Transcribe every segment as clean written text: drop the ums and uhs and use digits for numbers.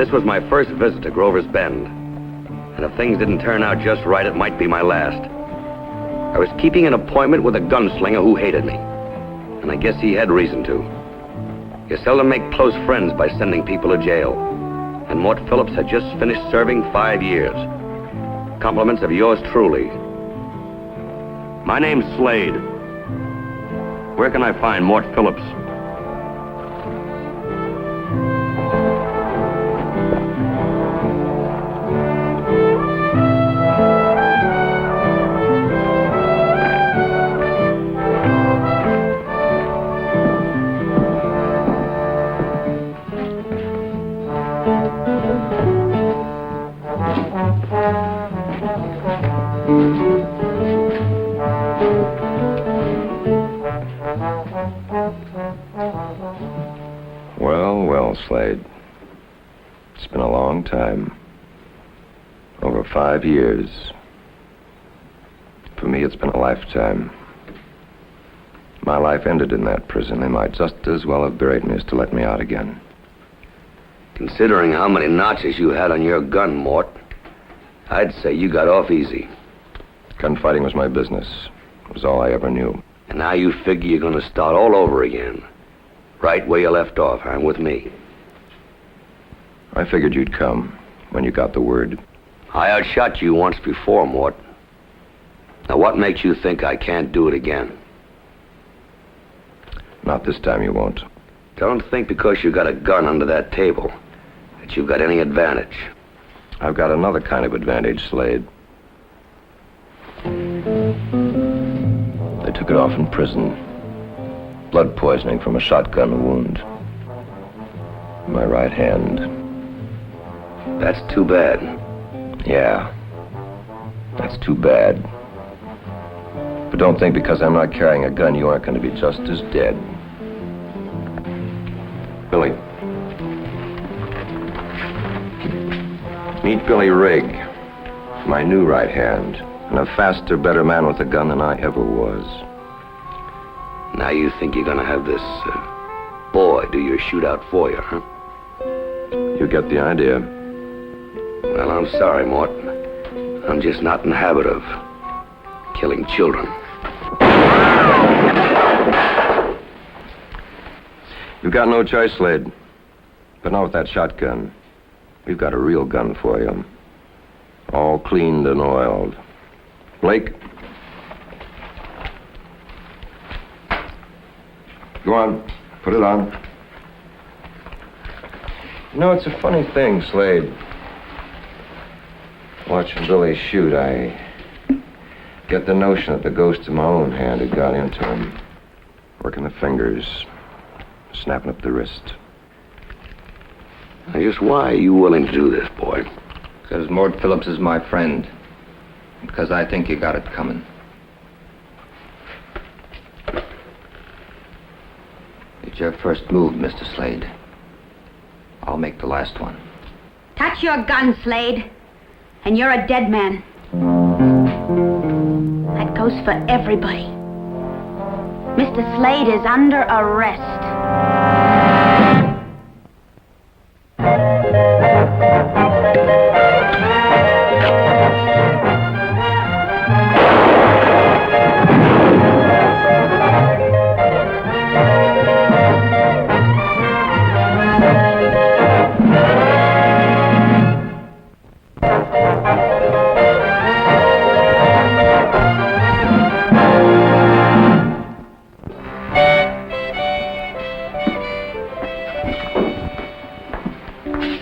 This was my first visit to Grover's Bend. And if things didn't turn out just right, it might be my last. I was keeping an appointment with a gunslinger who hated me. And I guess he had reason to. You seldom make close friends by sending people to jail. And Mort Phillips had just finished serving 5 years. Compliments of yours truly. My name's Slade. Where can I find Mort Phillips? Well, Slade, it's been a long time. Over 5 years. For me, it's been a lifetime. My life ended in that prison. They might just as well have buried me as to let me out again. Considering how many notches you had on your gun, Mort, I'd say you got off easy. Gunfighting was my business. It was all I ever knew. And now you figure you're going to start all over again. Right where you left off, huh? With me. I figured you'd come when you got the word. I outshot you once before, Mort. Now what makes you think I can't do it again? Not this time you won't. Don't think because you got a gun under that table that you've got any advantage. I've got another kind of advantage, Slade. They took it off in prison. Blood poisoning from a shotgun wound. My right hand. That's too bad. Yeah. That's too bad. But don't think because I'm not carrying a gun you aren't going to be just as dead. Billy. Meet Billy Rigg. My new right hand. And a faster, better man with a gun than I ever was. Now you think you're gonna have this boy do your shootout for you, huh? You get the idea. Well, I'm sorry, Mort. I'm just not in the habit of killing children. You've got no choice, Slade. But not with that shotgun. We've got a real gun for you. All cleaned and oiled. Blake? Go on. Put it on. You know, it's a funny thing, Slade. Watching Billy shoot, I get the notion that the ghost of my own hand had got into him. Working the fingers, snapping up the wrist. Now, just why are you willing to do this, boy? Because Mort Phillips is my friend. Because I think you got it coming. It's your first move, Mr. Slade. I'll make the last one. Touch your gun, Slade, and you're a dead man. That goes for everybody. Mr. Slade is under arrest.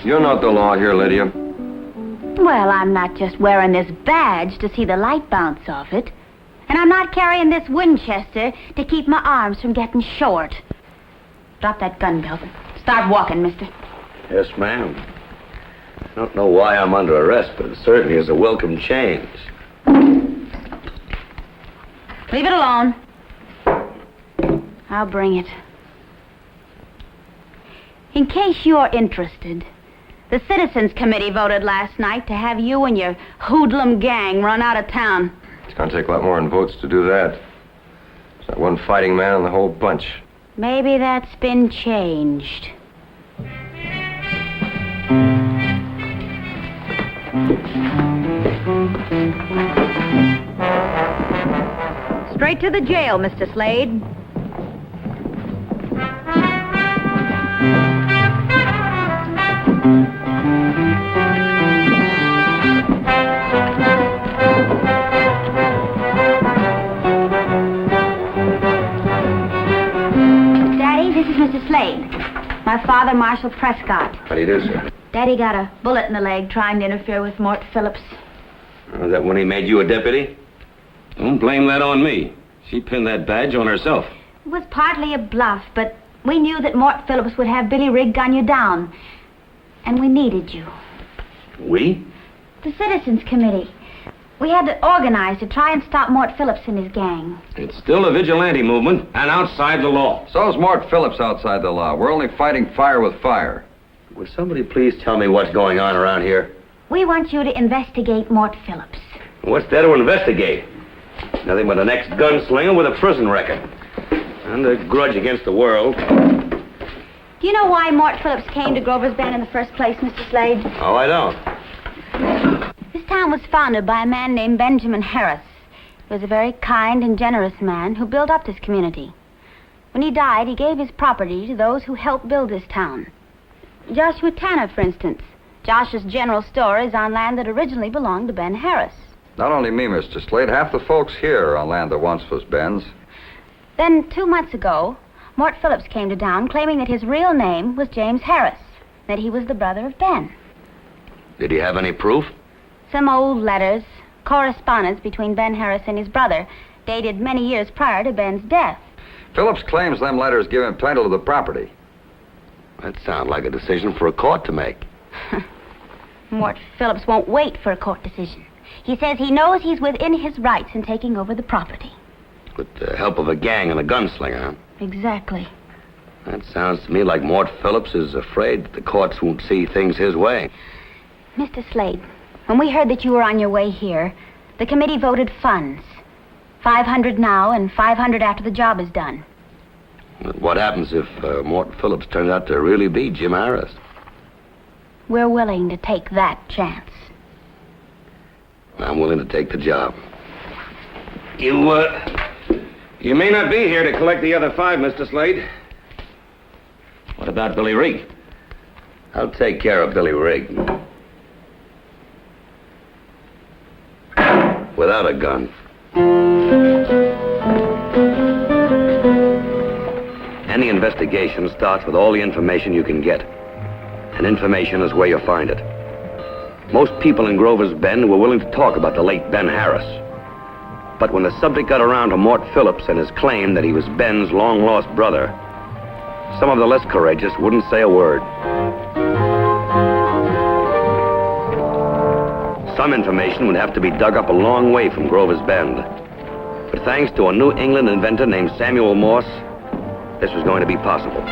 You're not the law here, Lydia. Well, I'm not just wearing this badge to see the light bounce off it. And I'm not carrying this Winchester to keep my arms from getting short. Drop that gun belt. Start walking, mister. Yes, ma'am. I don't know why I'm under arrest, but it certainly is a welcome change. Leave it alone. I'll bring it. In case you're interested, the Citizens Committee voted last night to have you and your hoodlum gang run out of town. It's going to take a lot more than votes to do that. There's not one fighting man in the whole bunch. Maybe that's been changed. Straight to the jail, Mr. Slade. Daddy, this is Mr. Slade. My father, Marshal Prescott. How do you do, sir? Daddy got a bullet in the leg trying to interfere with Mort Phillips. Was that when he made you a deputy? Don't blame that on me. She pinned that badge on herself. It was partly a bluff, but we knew that Mort Phillips would have Billy Rigg gun you down. And we needed you. We? The Citizens Committee. We had to organize to try and stop Mort Phillips and his gang. It's still a vigilante movement and outside the law. So's Mort Phillips outside the law. We're only fighting fire with fire. Would somebody please tell me what's going on around here? We want you to investigate Mort Phillips. What's there to investigate? Nothing but an ex-gunslinger with a prison record. And a grudge against the world. Do you know why Mort Phillips came to Grover's Bend in the first place, Mr. Slade? Oh, I don't. This town was founded by a man named Benjamin Harris. He was a very kind and generous man who built up this community. When he died, he gave his property to those who helped build this town. Joshua Tanner, for instance. Josh's general store is on land that originally belonged to Ben Harris. Not only me, Mr. Slade. Half the folks here are on land that once was Ben's. Then, 2 months ago, Mort Phillips came to town claiming that his real name was James Harris, that he was the brother of Ben. Did he have any proof? Some old letters, correspondence between Ben Harris and his brother, dated many years prior to Ben's death. Phillips claims them letters give him title to the property. That sounds like a decision for a court to make. Mort Phillips won't wait for a court decision. He says he knows he's within his rights in taking over the property. With the help of a gang and a gunslinger, huh? Exactly. That sounds to me like Mort Phillips is afraid that the courts won't see things his way. Mr. Slade, when we heard that you were on your way here, the committee voted funds. 500 now and 500 after the job is done. But what happens if Mort Phillips turns out to really be Jim Harris? We're willing to take that chance. I'm willing to take the job. You may not be here to collect the other 5, Mr. Slade. What about Billy Rigg? I'll take care of Billy Rigg. Without a gun. Any investigation starts with all the information you can get. And information is where you find it. Most people in Grover's Bend were willing to talk about the late Ben Harris. But when the subject got around to Mort Phillips and his claim that he was Ben's long-lost brother, some of the less courageous wouldn't say a word. Some information would have to be dug up a long way from Grover's Bend. But thanks to a New England inventor named Samuel Morse, this was going to be possible.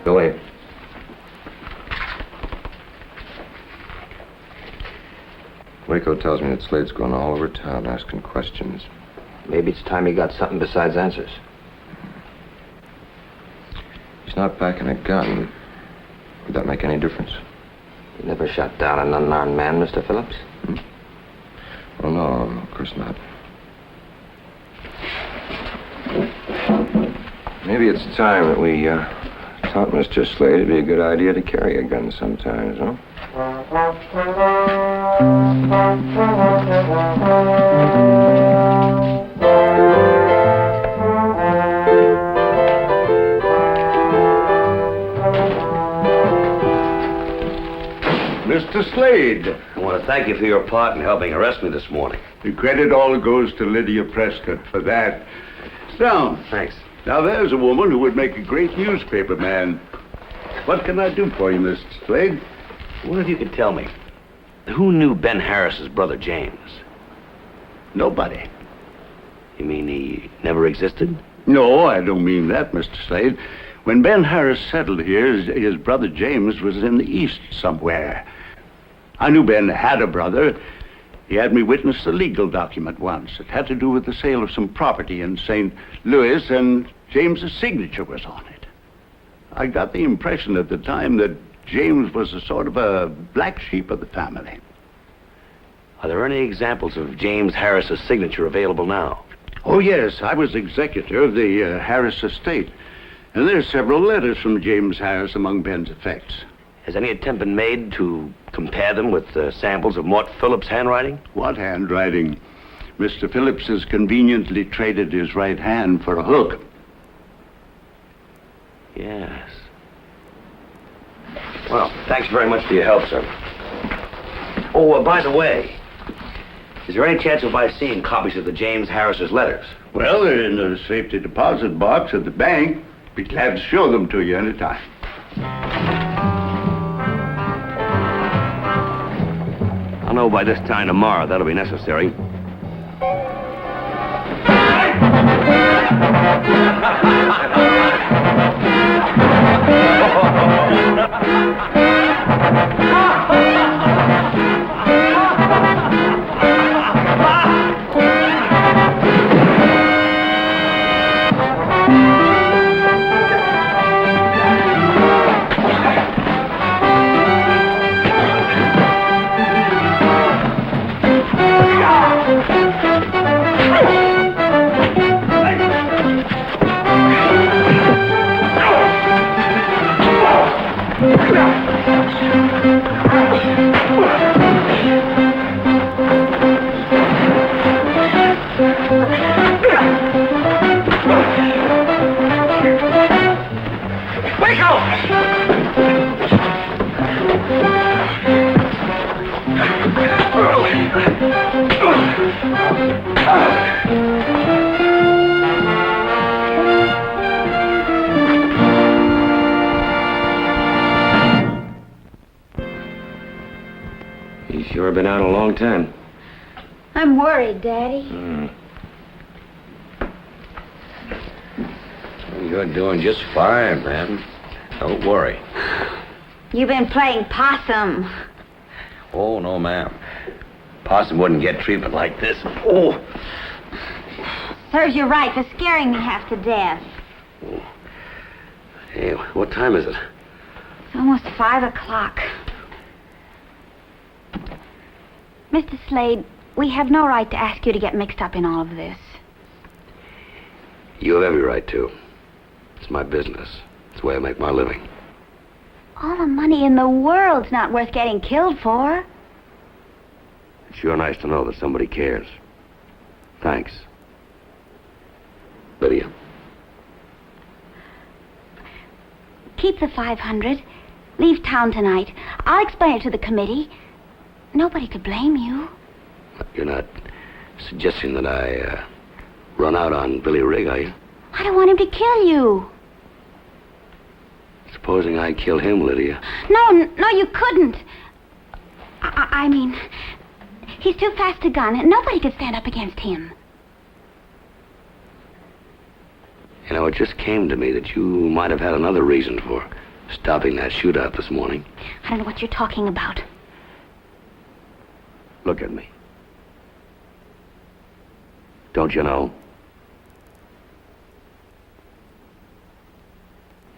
Go ahead. Waco tells me that Slade's going all over town asking questions. Maybe it's time he got something besides answers. He's not packing a gun. Would that make any difference? You never shot down an unarmed man, Mr. Phillips? Oh, no, of course not. Maybe it's time that we taught Mr. Slade it'd be a good idea to carry a gun sometimes, huh? Mr. Slade, I want to thank you for your part in helping arrest me this morning. the credit all goes to Lydia Prescott for that. Sit down. Thanks. Now, there's a woman who would make a great newspaper man. What can I do for you, Mr. Slade? What if you could tell me, who knew Ben Harris's brother James? Nobody. You mean he never existed? No, I don't mean that, Mr. Slade. When Ben Harris settled here, his brother James was in the East somewhere. I knew Ben had a brother. He had me witness a legal document once. It had to do with the sale of some property in St. Louis, and James's signature was on it. I got the impression at the time that James was a sort of a black sheep of the family. Are there any examples of James Harris's signature available now? Oh, yes. I was executor of the Harris estate. And there's several letters from James Harris among Ben's effects. Has any attempt been made to compare them with samples of Mort Phillips' handwriting? What handwriting? Mr. Phillips has conveniently traded his right hand for a hook. Yes. Well, thanks very much for your help, sir. Oh, by the way, is there any chance of my seeing copies of the James Harris's letters? Well, they're in the safety deposit box at the bank. Be glad to show them to you anytime. I'll know by this time tomorrow. That'll be necessary. He's sure been out a long time. I'm worried, Daddy. You're doing just fine, man. Don't worry. You've been playing possum. Oh, no, ma'am. Possum wouldn't get treatment like this. Oh. Serves you right for scaring me half to death. Hey, what time is it? It's almost 5 o'clock. Mr. Slade, we have no right to ask you to get mixed up in all of this. You have every right to. It's my business. It's the way I make my living. All the money in the world's not worth getting killed for. It's sure nice to know that somebody cares. Thanks. Lydia. Keep the 500. Leave town tonight. I'll explain it to the committee. Nobody could blame you. You're not suggesting that I run out on Billy Rigg, are you? I don't want him to kill you. Supposing I kill him, Lydia. No, you couldn't. I mean, he's too fast a gun, and nobody could stand up against him. You know, it just came to me that you might have had another reason for stopping that shootout this morning. I don't know what you're talking about. Look at me. Don't you know?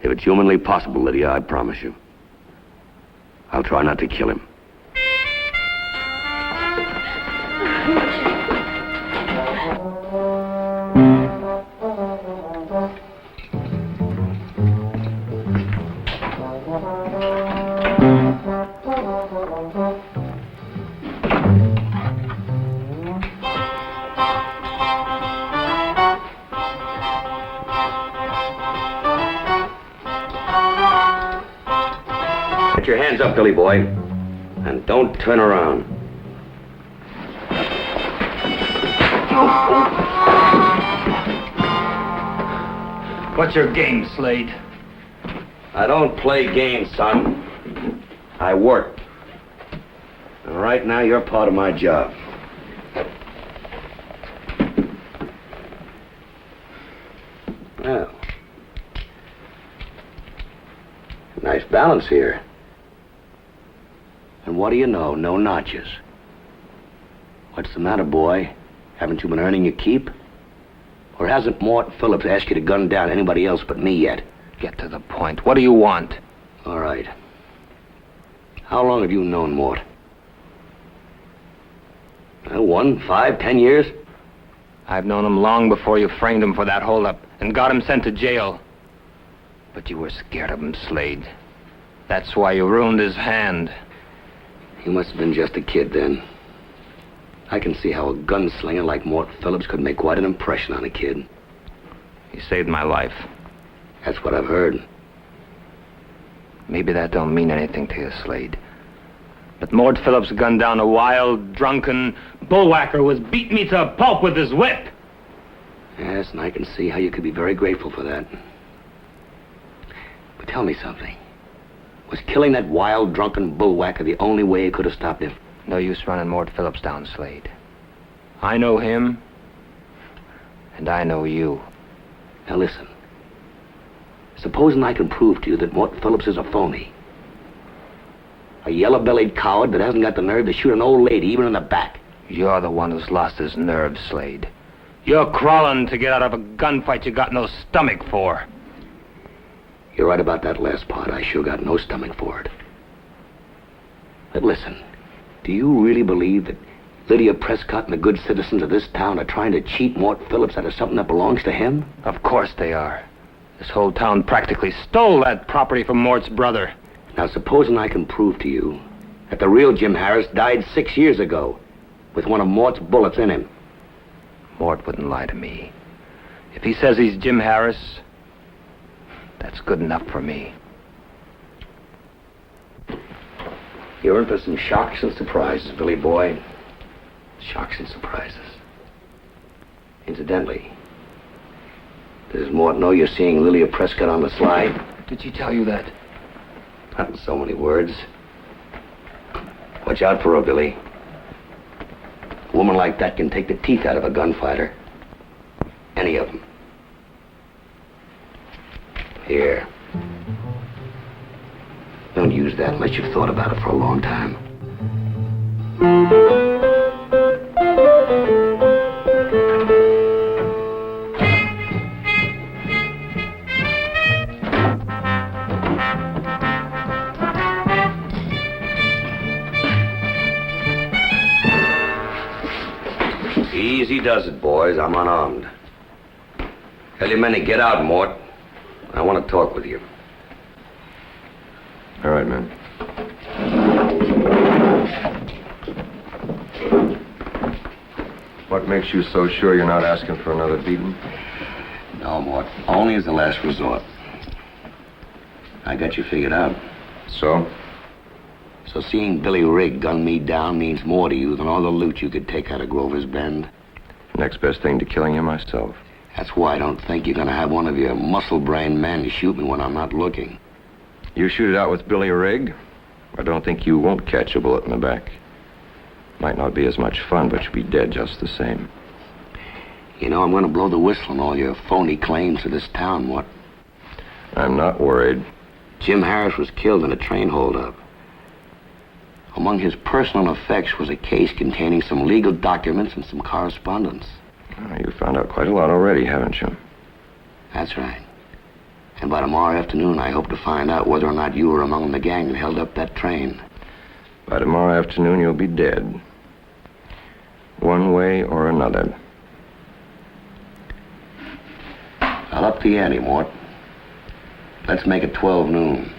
If it's humanly possible, Lydia, I promise you, I'll try not to kill him. Put your hands up, Billy boy, and don't turn around. What's your game, Slade? I don't play games, son. I work. And right now, you're part of my job. Well, nice balance here. And what do you know? No notches. What's the matter, boy? Haven't you been earning your keep? Or hasn't Mort Phillips asked you to gun down anybody else but me yet? Get to the point. What do you want? All right. How long have you known Mort? 1, 5, 10 years? I've known him long before you framed him for that holdup and got him sent to jail. But you were scared of him, Slade. That's why you ruined his hand. He must have been just a kid then. I can see how a gunslinger like Mort Phillips could make quite an impression on a kid. He saved my life. That's what I've heard. Maybe that don't mean anything to you, Slade. But Mort Phillips gunned down a wild, drunken bullwhacker who was beat me to a pulp with his whip. Yes, and I can see how you could be very grateful for that. But tell me something. Was killing that wild, drunken bullwhacker the only way you could have stopped him? No use running Mort Phillips down, Slade. I know him, and I know you. Now listen. Supposing I can prove to you that Mort Phillips is a phony. A yellow-bellied coward that hasn't got the nerve to shoot an old lady, even in the back. You're the one who's lost his nerve, Slade. You're crawling to get out of a gunfight you got no stomach for. You're right about that last part. I sure got no stomach for it. But listen, do you really believe that Lydia Prescott and the good citizens of this town are trying to cheat Mort Phillips out of something that belongs to him? Of course they are. This whole town practically stole that property from Mort's brother. Now, supposing I can prove to you that the real Jim Harris died 6 years ago with one of Mort's bullets in him. Mort wouldn't lie to me. If he says he's Jim Harris, that's good enough for me. You're in for some shocks and surprises, Billy boy. Shocks and surprises. Incidentally, does Mort know you're seeing Lydia Prescott on the sly? Did she tell you that? Not in so many words. Watch out for her, Billy. A woman like that can take the teeth out of a gunfighter. Any of them. Here. Don't use that unless you've thought about it for a long time. Easy does it, boys. I'm unarmed. Tell your men to get out, Mort. I want to talk with you. All right, man. What makes you so sure you're not asking for another beating? No, Mort. Only as a last resort. I got you figured out. So? So seeing Billy Rigg gun me down means more to you than all the loot you could take out of Grover's Bend? Next best thing to killing you myself. That's why I don't think you're going to have one of your muscle-brained men shoot me when I'm not looking. You shoot it out with Billy Rigg, I don't think you won't catch a bullet in the back. Might not be as much fun, but you'll be dead just the same. You know, I'm going to blow the whistle on all your phony claims to this town, Mort. I'm not worried. Jim Harris was killed in a train holdup. Among his personal effects was a case containing some legal documents and some correspondence. You found out quite a lot already, haven't you? That's right. And by tomorrow afternoon, I hope to find out whether or not you were among the gang that held up that train. By tomorrow afternoon, you'll be dead. One way or another. I'll up the ante, Mort. Let's make it 12 noon.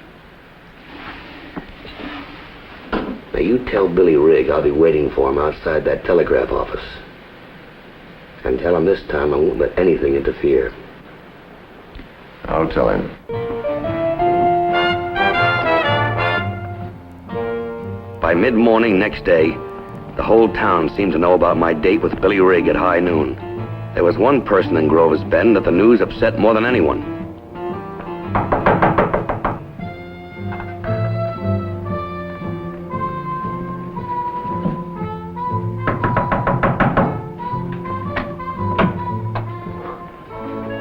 Now, you tell Billy Rigg I'll be waiting for him outside that telegraph office. And tell him this time I won't let anything interfere. I'll tell him. By mid-morning next day, the whole town seemed to know about my date with Billy Rigg at high noon. There was one person in Grover's Bend that the news upset more than anyone.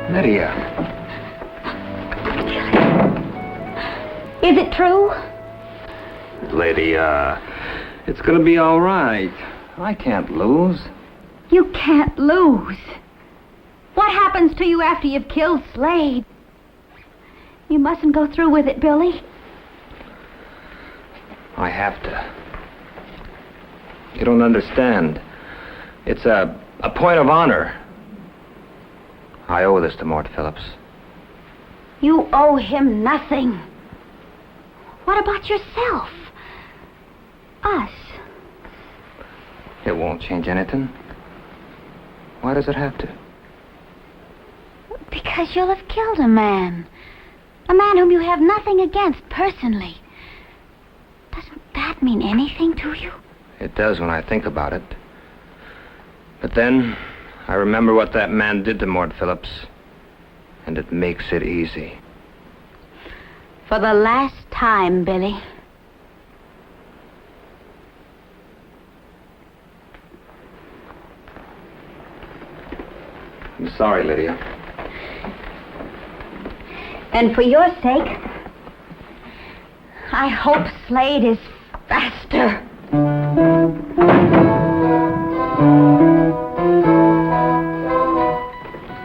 Lydia. Is it true? Lady, it's gonna be all right. I can't lose. You can't lose. What happens to you after you've killed Slade? You mustn't go through with it, Billy. I have to. You don't understand. It's a point of honor. I owe this to Mort Phillips. You owe him nothing. What about yourself? Us? It won't change anything. Why does it have to? Because you'll have killed a man. A man whom you have nothing against personally. Doesn't that mean anything to you? It does when I think about it. But then, I remember what that man did to Mort Phillips. And it makes it easy. For the last time, Billy. I'm sorry, Lydia. And for your sake, I hope Slade is faster.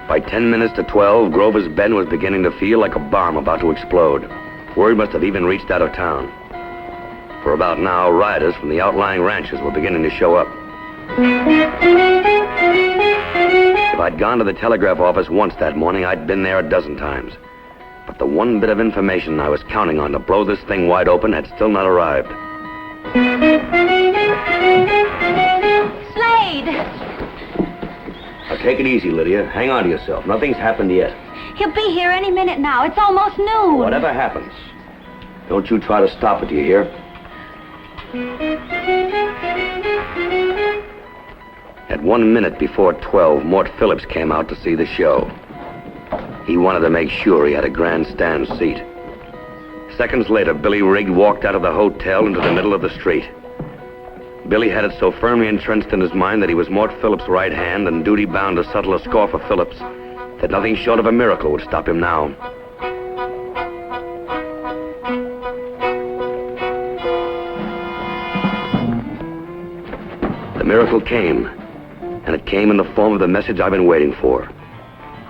By 10 minutes to 12, Grover's Bend was beginning to feel like a bomb about to explode. Word must have even reached out of town. For about now, rioters from the outlying ranches were beginning to show up. If I'd gone to the telegraph office once that morning, I'd been there a dozen times. But the one bit of information I was counting on to blow this thing wide open had still not arrived. Slade! Now take it easy, Lydia. Hang on to yourself. Nothing's happened yet. He'll be here any minute now. It's almost noon. Whatever happens, don't you try to stop it, do you hear? At 1 minute before 12, Mort Phillips came out to see the show. He wanted to make sure he had a grandstand seat. Seconds later, Billy Rigg walked out of the hotel into the middle of the street. Billy had it so firmly entrenched in his mind that he was Mort Phillips' right hand and duty-bound to settle a score for Phillips, that nothing short of a miracle would stop him now. The miracle came, and it came in the form of the message I've been waiting for.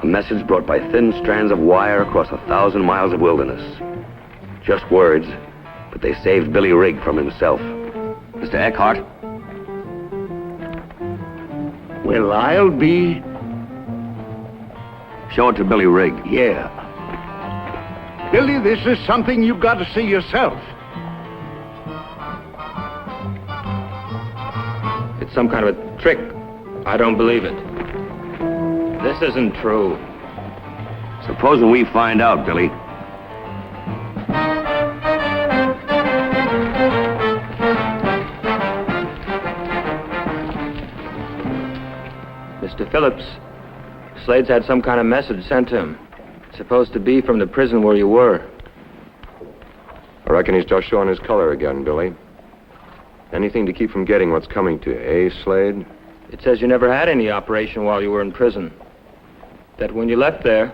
A message brought by thin strands of wire across 1,000 miles of wilderness. Just words, but they saved Billy Rigg from himself. Mr. Eckhart? Well, I'll be... Show it to Billy Rigg. Yeah. Billy, this is something you've got to see yourself. It's some kind of a trick. I don't believe it. This isn't true. Supposing we find out, Billy. Mr. Phillips, Slade's had some kind of message sent to him. It's supposed to be from the prison where you were. I reckon he's just showing his color again, Billy. Anything to keep from getting what's coming to you, Slade? It says you never had any operation while you were in prison. That when you left there,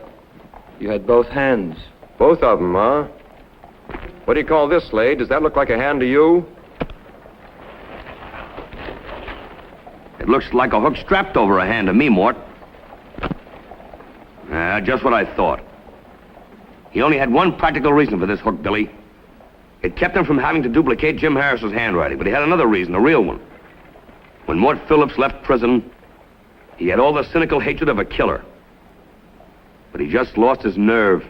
you had both hands. Both of them, huh? What do you call this, Slade? Does that look like a hand to you? It looks like a hook strapped over a hand to me, Mort. Just what I thought. He only had one practical reason for this hook, Billy. It kept him from having to duplicate Jim Harris's handwriting, but he had another reason, a real one. When Mort Phillips left prison, he had all the cynical hatred of a killer. But he just lost his nerve.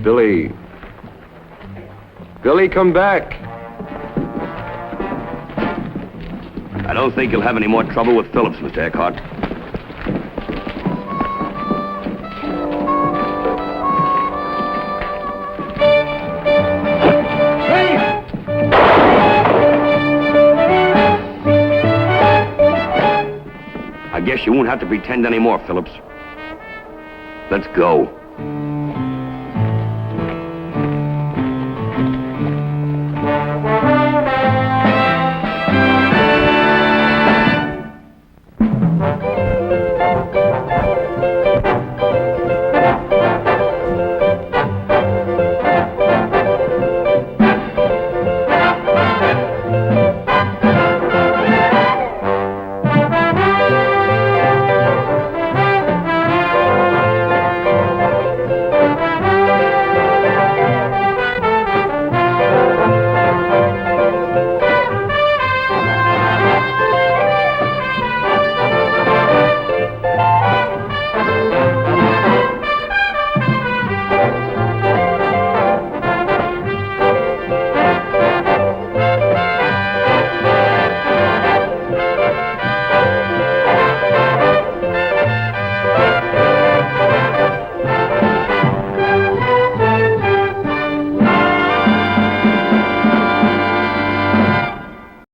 Billy. Billy, come back. I don't think you'll have any more trouble with Phillips, Mr. Eckhart. I guess you won't have to pretend anymore, Phillips. Let's go.